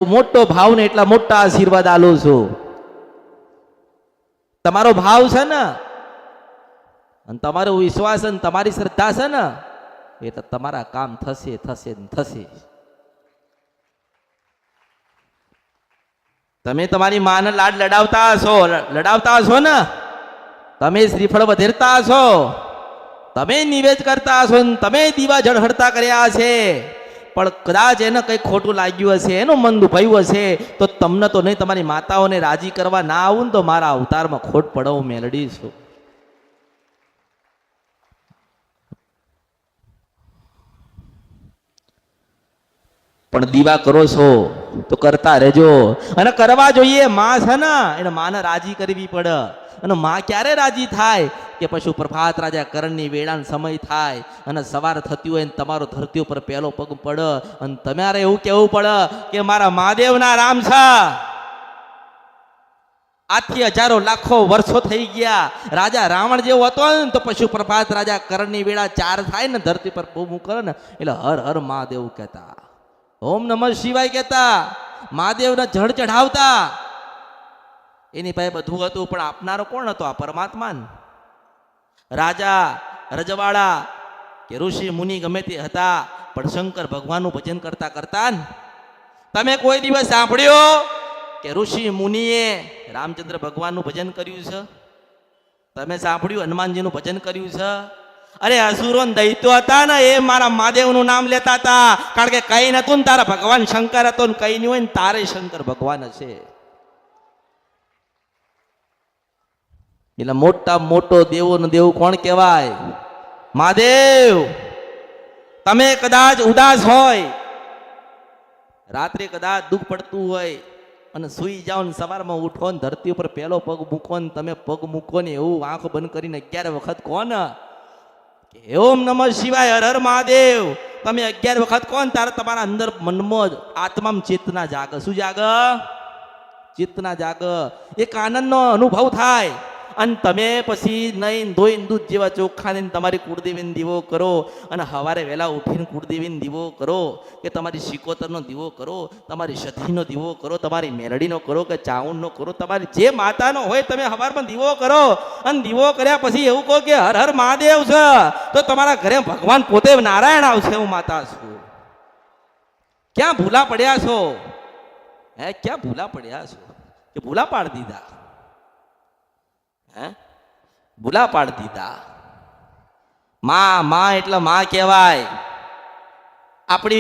મોટો ભાવ ને એટલા મોટા આશીર્વાદ આલું છું. તમારો ભાવ છે ને અને તમારો વિશ્વાસ અને તમારી શ્રદ્ધા છે ને એટલે તમારા કામ થશે થશે થશે. તમે તમારી માને લાડ લડાવતા હશો ને, તમે શ્રીફળ વધેરતા હશો, તમે નિવેદ કરતા હશો ને તમે દીવા ઝળહળતા કર્યા છે, પણ કદાચ એને કંઈ ખોટું લાગ્યું હશે, એનું મન દુભાયું હશે, તો તમને તો નહીં, તમારી માતાઓને રાજી કરવા ના આવું ને તો મારા અવતારમાં ખોટ પડવું મેલડી છું. પણ દીવા કરો છો તો કરતા રહેજો અને કરવા જોઈએ. માં છે ને એને માને રાજી કરવી પડે. અને માં ક્યારે રાજી થાય કે પશુ પ્રભાત રાજા કરણની વેળાનો સમય થાય અને સવાર થતી હોય ને તમારો ધરતી ઉપર પહેલો પગ પડે અને તમારે એવું કહેવું પડે કે મારા મહાદેવના રામ છે. આજથી હજારો લાખો વર્ષો થઈ ગયા. રાજા રાવણ જેવો હતો ને તો પશુ પ્રભાત રાજા કરણની વેળા 4 થાય ને ધરતી પર બૂમ કરે ને એટલે હર હર મહાદેવ કહેતા, ઓમ નમઃ શિવાય કહેતા, મહાદેવને જળ ચઢાવતા. એની પાસે બધું હતું, પણ આપનારો કોણ હતો? આ પરમાત્મા ને. રાજા રજવાડા કે ઋષિ મુનિ ગમે તે હતા, પણ શંકર ભગવાનનું ભજન કરતા કરતા ને તમે કોઈ દિવસ સાંભળ્યો કે ઋષિ મુનિએ રામચંદ્ર ભગવાનનું ભજન કર્યું છે? તમે સાંભળ્યું હનુમાનજીનું ભજન કર્યું છે? અરે અસુરો દૈત્યો હતા ને એ મારા મહાદેવનું નામ લેતા હતા, કારણ કે કઈ નતું ને તારા ભગવાન શંકર હતો ને કઈ નહીં હોય ને તારે શંકર ભગવાન હશે. એટલે મોટા મોટો દેવો ને દેવ કોણ કહેવાય? મહાદેવ. તમે કદાચ ઉદાસ હોય, રાત્રે કદાચ દુઃખ પડતું હોય અને સુઈ જાઓ ને સવારમાં ઉઠો ને ધરતી ઉપર પહેલો પગ મૂકો ને તમે પગ મૂકો ને એવું આંખ બંધ કરીને 11 વખત કોણ કે ઓમ નમઃ શિવાય, હર હર મહાદેવ, તમે 11 વખત કોણ તારે તમારા અંદર મનમાં આત્મામાં ચેતના જાગે. શું જાગે? ચેતના જાગે. એક આનંદનો અનુભવ થાય. અને તમે પછી નહીં ધોઈને દૂધ જેવા ચોખ્ખા ને તમારી કુળદેવીને દીવો કરો અને સવારે વહેલા ઉઠીને કુળદેવીને દીવો કરો કે તમારી શિકોતરનો દીવો કરો, તમારી સધીનો દીવો કરો, તમારી મેરડીનો કરો કે ચાઉંડનો કરો, તમારી જે માતાનો હોય તમે સવારમાં દીવો કરો. અને દીવો કર્યા પછી એવું કહો કે હર હર મહાદેવ છે, તો તમારા ઘરે ભગવાન પોતે નારાયણ આવશે. હું માતા છું. ક્યાં ભૂલા પડ્યા છો? ક્યાં ભૂલા પડ્યા છો કે ભૂલા પાડી દીધા? ભૂલા પાડી દીધા. માં એટલે માં કહેવાય. આપણી